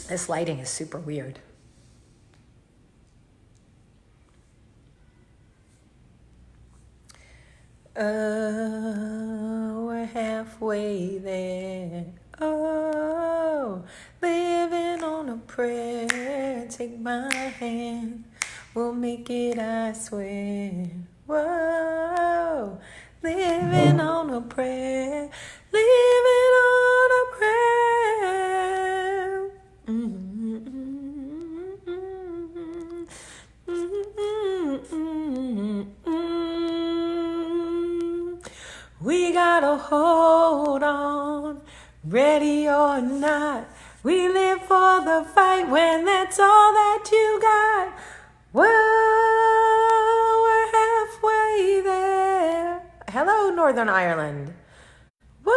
This lighting is super weird. Oh, we're halfway there. Oh, living on a prayer. Take my hand, we'll make it, I swear. Whoa, living on a prayer. Living on a prayer. We gotta hold on, ready or not. We live for the fight when that's all that you got. Whoa, we're halfway there. Hello, Northern Ireland. Whoa,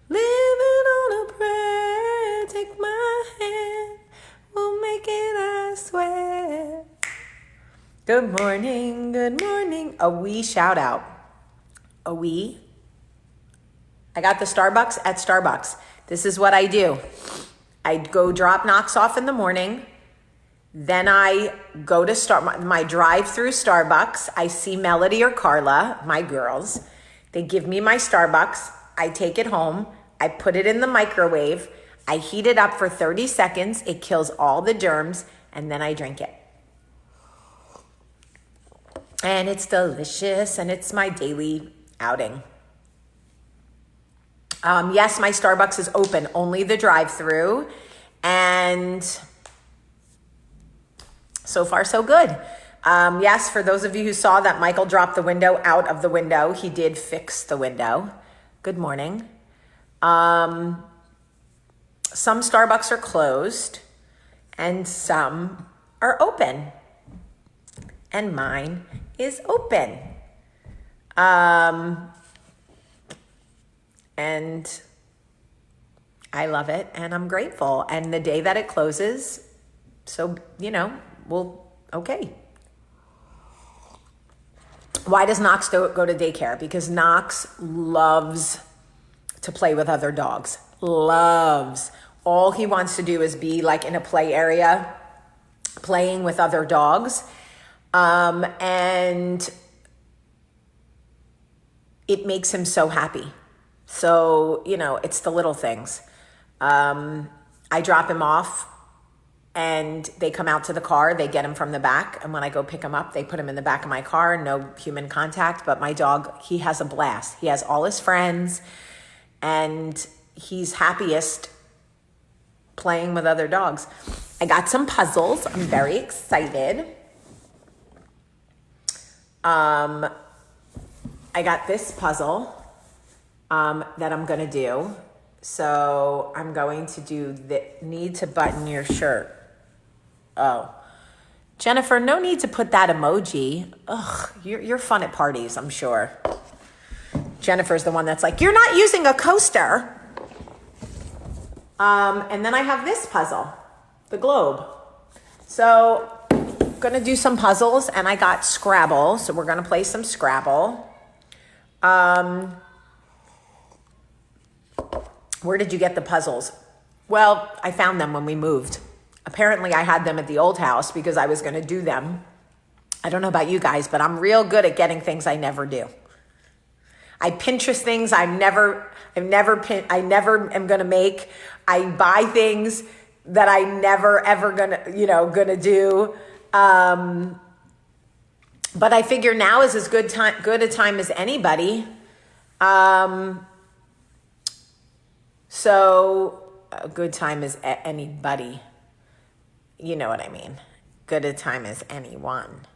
living on a prayer. Take my hand, we'll make it, I swear. Good morning, good morning. A wee shout out. A wee. I got the Starbucks at Starbucks. This is what I do. I go drop Knox off in the morning. Then I go to my drive-through Starbucks. I see Melody or Carla, my girls. They give me my Starbucks. I take it home. I put it in the microwave. I heat it up for 30 seconds. It kills all the germs, and then I drink it. And it's delicious, and it's my daily outing. Yes, my Starbucks is open, only the drive-through, and so far so good. Yes, for those of you who saw that Michael dropped the window out of the window, he did fix the window. Good morning. Some Starbucks are closed, and some are open, and mine is open. And I love it, and I'm grateful. And the day that it closes, so, okay. Why does Knox go to daycare? Because Knox loves to play with other dogs. Loves. All he wants to do is be like in a play area, playing with other dogs. And it makes him so happy. So, it's the little things. I drop him off and they come out to the car. They get him from the back. And when I go pick him up, they put him in the back of my car. No human contact. But my dog, he has a blast. He has all his friends and he's happiest playing with other dogs. I got some puzzles. I'm very excited. I got this puzzle that I'm going to do. So I'm going to do the need to button your shirt. Oh, Jennifer, no need to put that emoji. Ugh, you're fun at parties, I'm sure. Jennifer's the one that's like, you're not using a coaster. And then I have this puzzle, the globe. So I'm going to do some puzzles, and I got Scrabble. So we're going to play some Scrabble. Where did you get the puzzles? Well, I found them when we moved. Apparently, I had them at the old house because I was going to do them. I don't know about you guys, but I'm real good at getting things I never do. I Pinterest things I never am going to make. I buy things that I never ever gonna do. But I figure now is as good a time as anybody. So a good time as anybody. You know what I mean. Good a time as anyone.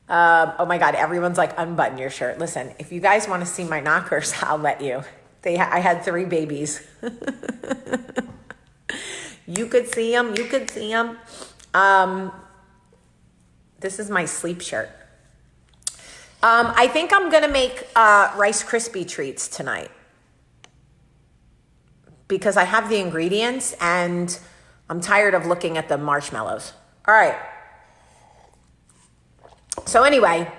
Oh my God, everyone's like, unbutton your shirt. Listen, if you guys want to see my knockers, I'll let you. I had 3 babies. You could see them. This is my sleep shirt. I think I'm going to make Rice Krispie treats tonight because I have the ingredients and I'm tired of looking at the marshmallows. All right. So anyway,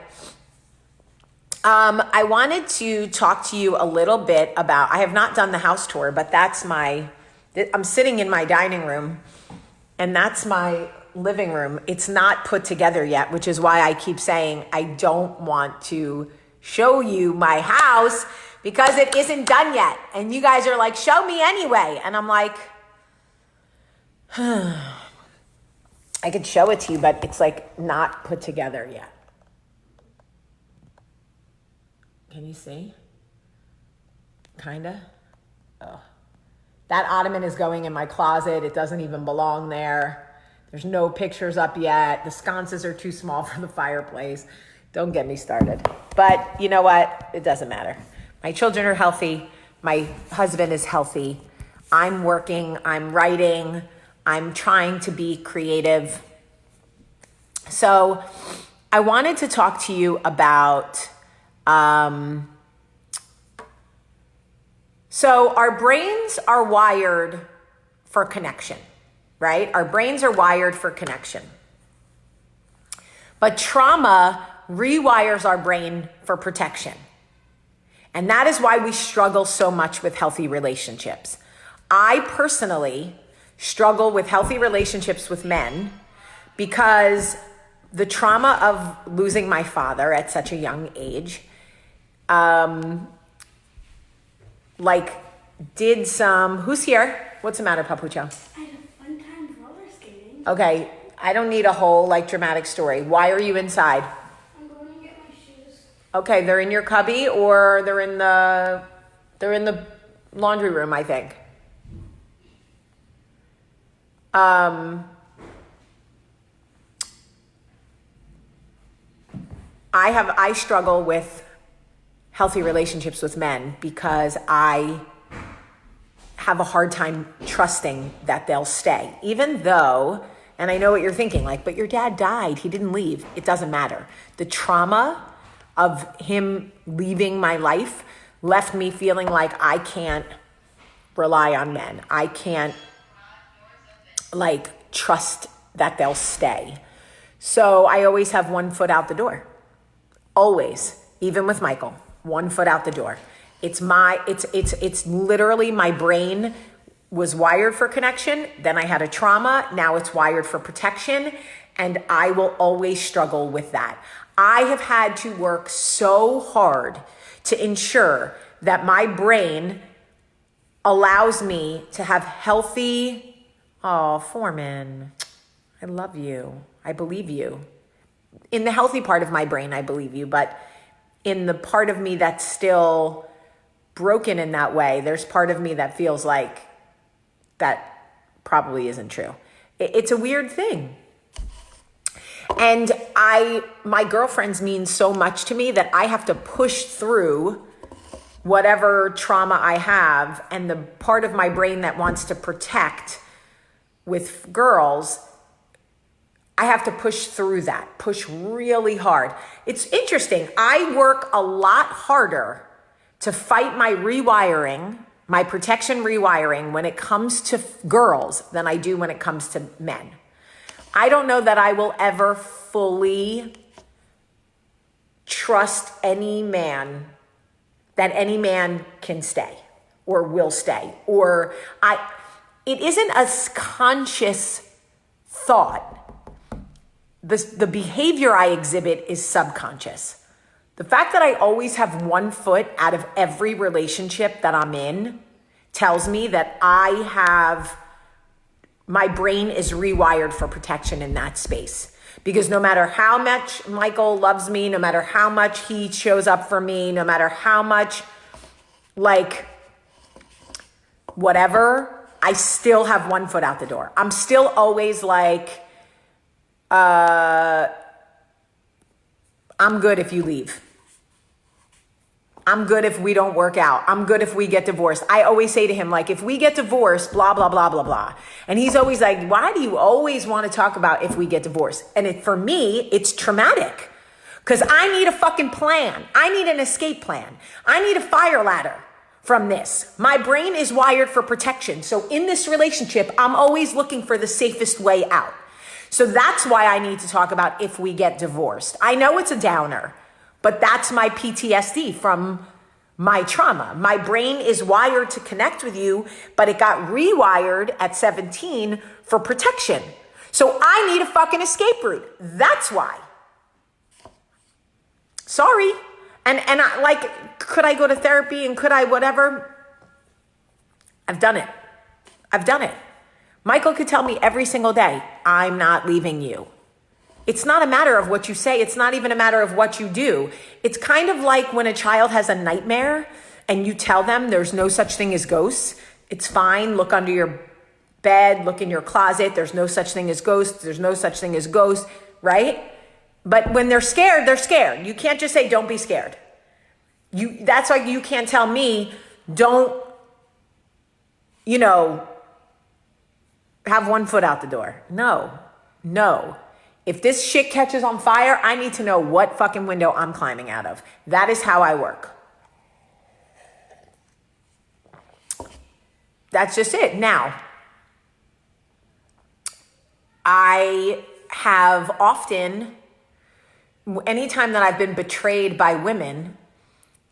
I wanted to talk to you a little bit about, I have not done the house tour, but that's my I'm sitting in my dining room, and that's my living room. It's not put together yet, which is why I keep saying I don't want to show you my house because it isn't done yet. And you guys are like, show me anyway. And I'm like, I could show it to you, but it's like not put together yet. Can you see? Kinda. Oh. That ottoman is going in my closet. It doesn't even belong there. There's no pictures up yet. The sconces are too small for the fireplace. Don't get me started. But you know what? It doesn't matter. My children are healthy. My husband is healthy. I'm working. I'm writing. I'm trying to be creative. So I wanted to talk to you about, so our brains are wired for connection, right? Our brains are wired for connection. But trauma rewires our brain for protection. And that is why we struggle so much with healthy relationships. I personally struggle with healthy relationships with men because the trauma of losing my father at such a young age, did some, who's here? What's the matter, Papucho? I had a fun time roller skating. Okay, I don't need a whole dramatic story. Why are you inside? I'm going to get my shoes. Okay, they're in your cubby or they're in the laundry room, I think. I struggle with healthy relationships with men because I have a hard time trusting that they'll stay. Even though, and I know what you're thinking, but your dad died, he didn't leave. It doesn't matter. The trauma of him leaving my life left me feeling like I can't rely on men. I can't trust that they'll stay. So I always have one foot out the door. Always, even with Michael, one foot out the door. It's literally my brain was wired for connection. Then I had a trauma. Now it's wired for protection. And I will always struggle with that. I have had to work so hard to ensure that my brain allows me to have healthy, Foreman, I love you. I believe you. In the healthy part of my brain, I believe you, but in the part of me that's still broken in that way, there's part of me that feels like that probably isn't true. It's a weird thing. And my girlfriends mean so much to me that I have to push through whatever trauma I have, and the part of my brain that wants to protect with girls, I have to push through that, push really hard. It's interesting. I work a lot harder to fight my rewiring, my protection rewiring when it comes to girls than I do when it comes to men. I don't know that I will ever fully trust any man, that any man can stay or will stay. It isn't a conscious thought. The behavior I exhibit is subconscious. The fact that I always have one foot out of every relationship that I'm in tells me that my brain is rewired for protection in that space. Because no matter how much Michael loves me, no matter how much he shows up for me, no matter how much, whatever, I still have one foot out the door. I'm still always I'm good if you leave. I'm good if we don't work out. I'm good if we get divorced. I always say to him, if we get divorced, blah, blah, blah, blah, blah. And he's always like, why do you always want to talk about if we get divorced? And for me, it's traumatic because I need a fucking plan. I need an escape plan. I need a fire ladder from this. My brain is wired for protection. So in this relationship, I'm always looking for the safest way out. So that's why I need to talk about if we get divorced. I know it's a downer, but that's my PTSD from my trauma. My brain is wired to connect with you, but it got rewired at 17 for protection. So I need a fucking escape route. That's why. Sorry. And I, like, could I go to therapy and could I whatever? I've done it. I've done it. Michael could tell me every single day, I'm not leaving you. It's not a matter of what you say. It's not even a matter of what you do. It's kind of like when a child has a nightmare and you tell them there's no such thing as ghosts. It's fine. Look under your bed, look in your closet. There's no such thing as ghosts. There's no such thing as ghosts, right? But when they're scared, they're scared. You can't just say, don't be scared. That's why you can't tell me, don't, have one foot out the door. No. If this shit catches on fire, I need to know what fucking window I'm climbing out of. That is how I work. That's just it. Now, I have often, anytime that I've been betrayed by women,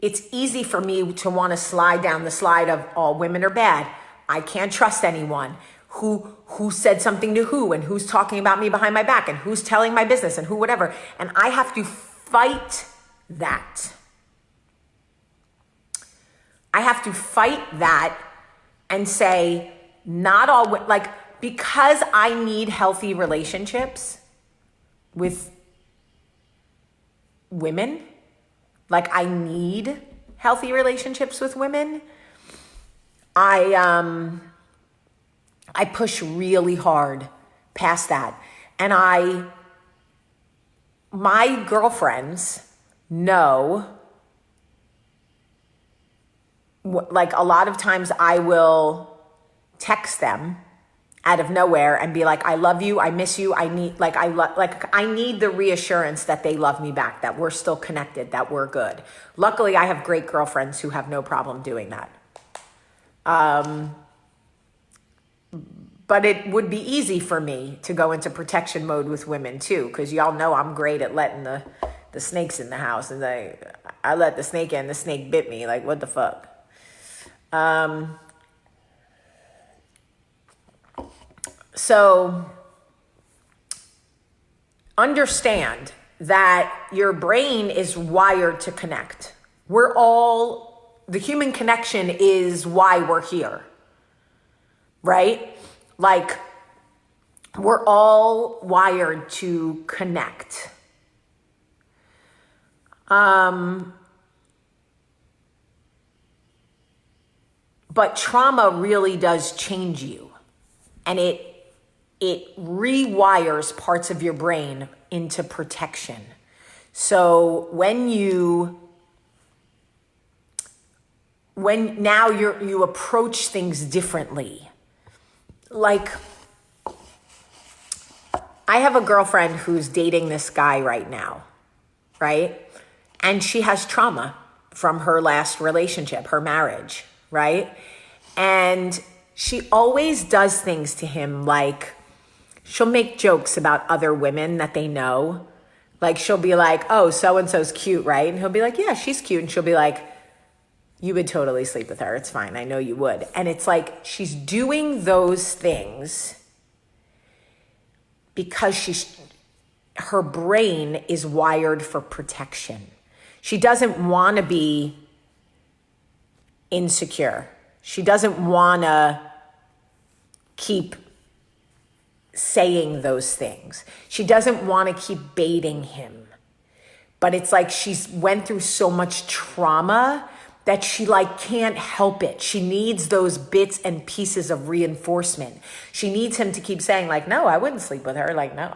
it's easy for me to want to slide down the slide of all women are bad. I can't trust anyone. Who said something to who, and who's talking about me behind my back, and who's telling my business, and who whatever. And I have to fight that. I have to fight that and say, not all, like, because I need healthy relationships with women, like I need healthy relationships with women, I push really hard past that. And my girlfriends know, like a lot of times I will text them out of nowhere and be like, I love you, I miss you, I need the reassurance that they love me back, that we're still connected, that we're good. Luckily, I have great girlfriends who have no problem doing that. But it would be easy for me to go into protection mode with women too, because y'all know I'm great at letting the snakes in the house. And I let the snake in, the snake bit me. Like, what the fuck? So understand that your brain is wired to connect. The human connection is why we're here, right? Like, we're all wired to connect. But trauma really does change you. And it rewires parts of your brain into protection. So when you approach things differently. Like, I have a girlfriend who's dating this guy right now, right? And she has trauma from her last relationship, her marriage, right? And she always does things to him, like she'll make jokes about other women that they know. Like, she'll be like, oh, so-and-so's cute, right? And he'll be like, yeah, she's cute. And she'll be like, you would totally sleep with her. It's fine. I know you would. And it's like she's doing those things because her brain is wired for protection. She doesn't want to be insecure. She doesn't want to keep saying those things. She doesn't want to keep baiting him. But it's like she's went through so much trauma that she can't help it. She needs those bits and pieces of reinforcement. She needs him to keep saying like, no, I wouldn't sleep with her. Like, no,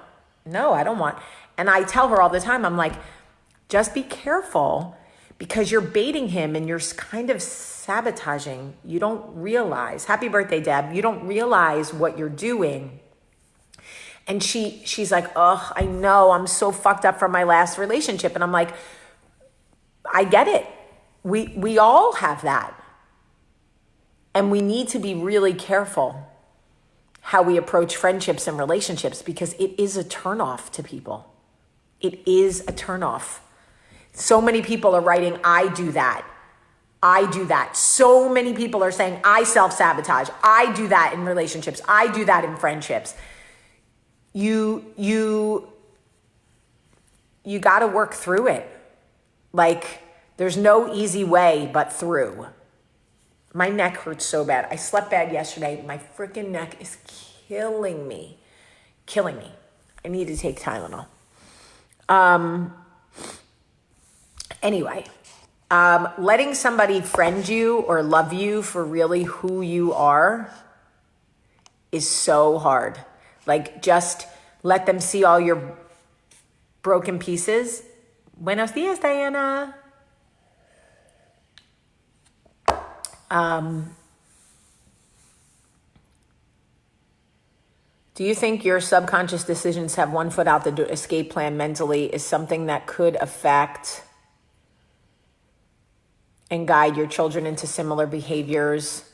I don't want. And I tell her all the time, I'm like, just be careful because you're baiting him and you're kind of sabotaging. You don't realize, happy birthday, Deb. You don't realize what you're doing. And she's like, oh, I know, I'm so fucked up from my last relationship. And I'm like, I get it. We all have that. And we need to be really careful how we approach friendships and relationships because it is a turnoff to people. It is a turnoff. So many people are writing, I do that. I do that. So many people are saying I self-sabotage. I do that in relationships. I do that in friendships. You got to work through it. Like, there's no easy way but through. My neck hurts so bad. I slept bad yesterday. My freaking neck is killing me. Killing me. I need to take Tylenol. Anyway, letting somebody friend you or love you for really who you are is so hard. Like, just let them see all your broken pieces. Buenos dias, Diana. Do you think your subconscious decisions have one foot out the escape plan mentally is something that could affect and guide your children into similar behaviors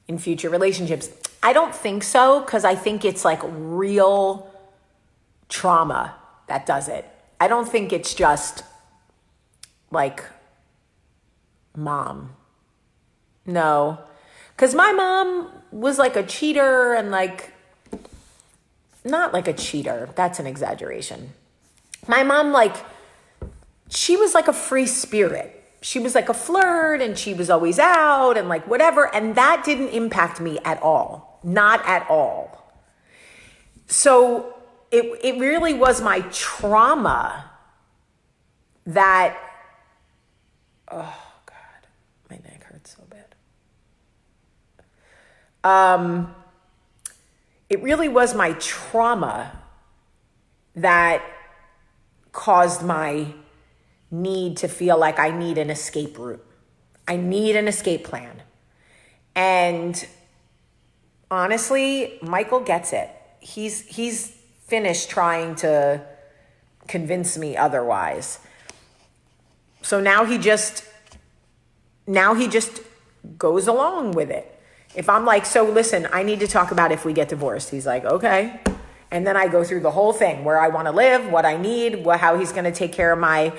in future relationships? I don't think so, because I think it's like real trauma that does it. I don't think it's just like mom. No, because my mom was like a cheater and like, not like a cheater. That's an exaggeration. My mom, like, she was like a free spirit. She was like a flirt and she was always out and like whatever. And that didn't impact me at all. Not at all. So it really was my trauma that, oh God, my neck hurts so bad. It really was my trauma that caused my need to feel like I need an escape route. I need an escape plan. And honestly, Michael gets it. He's finished trying to convince me otherwise. So now he just goes along with it. If I'm like, so listen, I need to talk about if we get divorced. He's like, okay. And then I go through the whole thing, where I want to live, what I need, how he's going to take care of my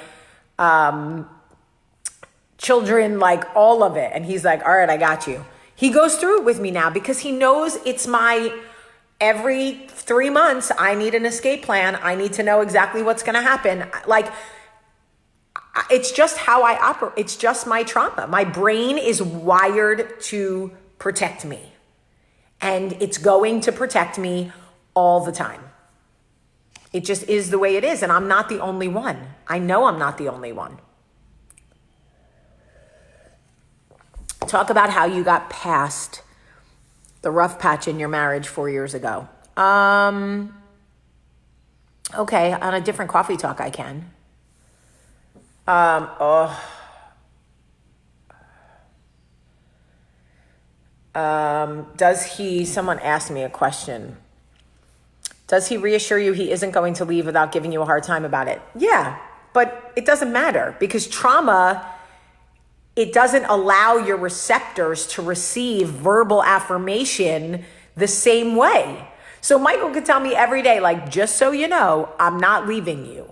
children, like all of it. And he's like, all right, I got you. He goes through it with me now because he knows it's my, every 3 months, I need an escape plan. I need to know exactly what's going to happen. Like, it's just how I operate. It's just my trauma. My brain is wired to protect me. And it's going to protect me all the time. It just is the way it is. And I'm not the only one. I know I'm not the only one. Talk about how you got past the rough patch in your marriage 4 years ago. Okay, on a different coffee talk I can. Someone asked me a question. Does he reassure you he isn't going to leave without giving you a hard time about it? Yeah, but it doesn't matter because trauma, it doesn't allow your receptors to receive verbal affirmation the same way. So Michael could tell me every day, like, just so you know, I'm not leaving you.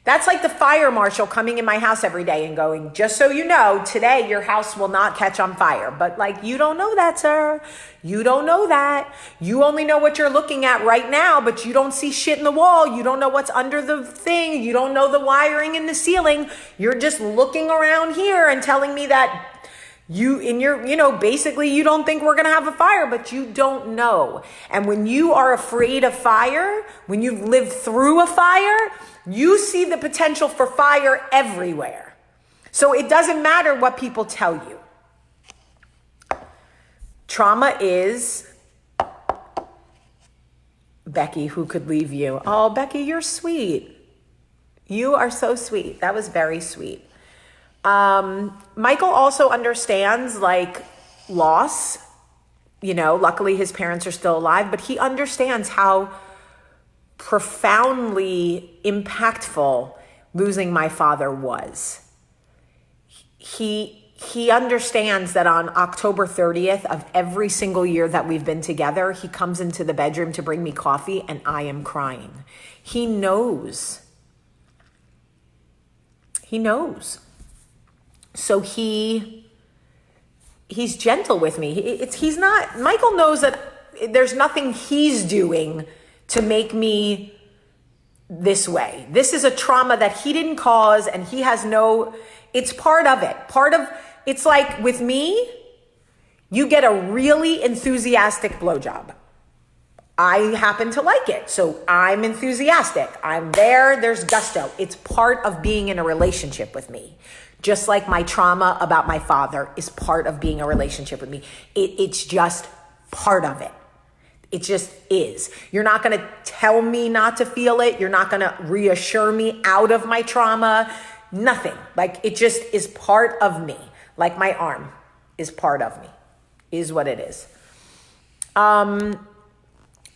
That's like the fire marshal coming in my house every day and going, just so you know, today your house will not catch on fire. But like, you don't know that, sir. You don't know that. You only know what you're looking at right now, but you don't see shit in the wall. You don't know what's under the thing. You don't know the wiring in the ceiling. You're just looking around here and telling me that basically you don't think we're going to have a fire, but you don't know. And when you are afraid of fire, when you've lived through a fire, you see the potential for fire everywhere. So it doesn't matter what people tell you. Trauma is, Becky, who could leave you? Oh, Becky, you're sweet. You are so sweet. That was very sweet. Michael also understands like loss. Luckily his parents are still alive, but he understands how profoundly impactful losing my father was. He understands that on October 30th of every single year that we've been together, he comes into the bedroom to bring me coffee and I am crying. He knows. So he's gentle with me. He's not, Michael knows that there's nothing he's doing to make me this way. This is a trauma that he didn't cause, and he has it's part of it. It's like with me, you get a really enthusiastic blowjob. I happen to like it, so I'm enthusiastic. I'm there's gusto. It's part of being in a relationship with me. Just like my trauma about my father is part of being a relationship with me. It's just part of it. It just is. You're not going to tell me not to feel it. You're not going to reassure me out of my trauma. Nothing. Like, it just is part of me. Like my arm is part of me, is what it is.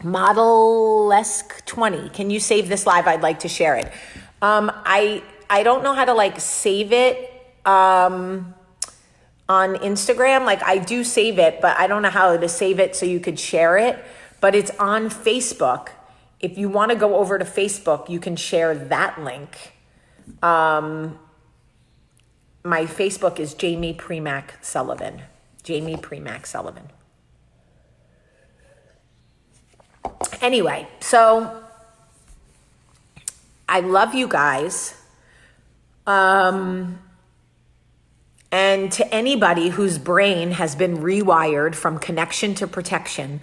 Model-esque 20. Can you save this live? I'd like to share it. I don't know how to like save it on Instagram. Like, I do save it, but I don't know how to save it so you could share it. But it's on Facebook. If you want to go over to Facebook, you can share that link. My Facebook is Jamie Premack Sullivan. Jamie Premack Sullivan. Anyway, so I love you guys. And to anybody whose brain has been rewired from connection to protection,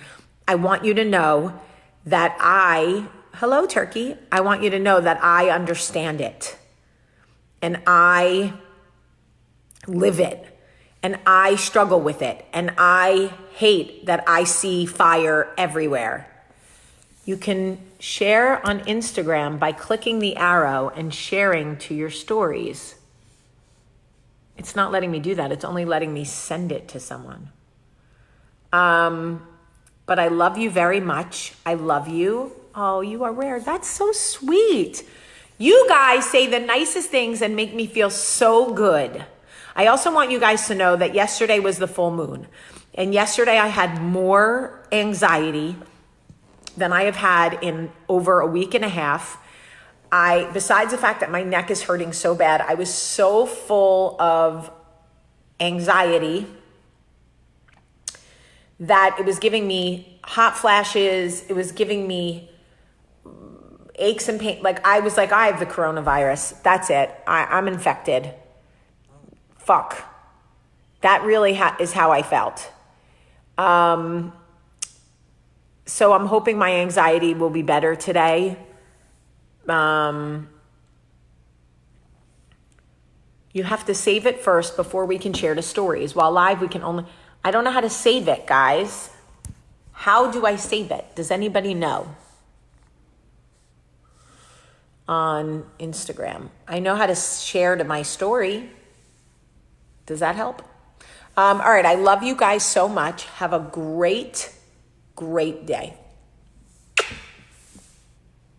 I want you to know that hello, Turkey. I want you to know that I understand it. And I live it. And I struggle with it. And I hate that I see fire everywhere. You can share on Instagram by clicking the arrow and sharing to your stories. It's not letting me do that. It's only letting me send it to someone. But I love you very much. I love you. Oh, you are rare. That's so sweet. You guys say the nicest things and make me feel so good. I also want you guys to know that yesterday was the full moon. And yesterday I had more anxiety than I have had in over a week and a half. Besides the fact that my neck is hurting so bad, I was so full of anxiety that it was giving me hot flashes. It was giving me aches and pain. Like, I was like, I have the coronavirus. That's it. I'm infected. Fuck. That really is how I felt. So I'm hoping my anxiety will be better today. You have to save it first before we can share the stories. While live, we can only... I don't know how to save it, guys. How do I save it? Does anybody know? On Instagram. I know how to share to my story. Does that help? All right. I love you guys so much. Have a great day.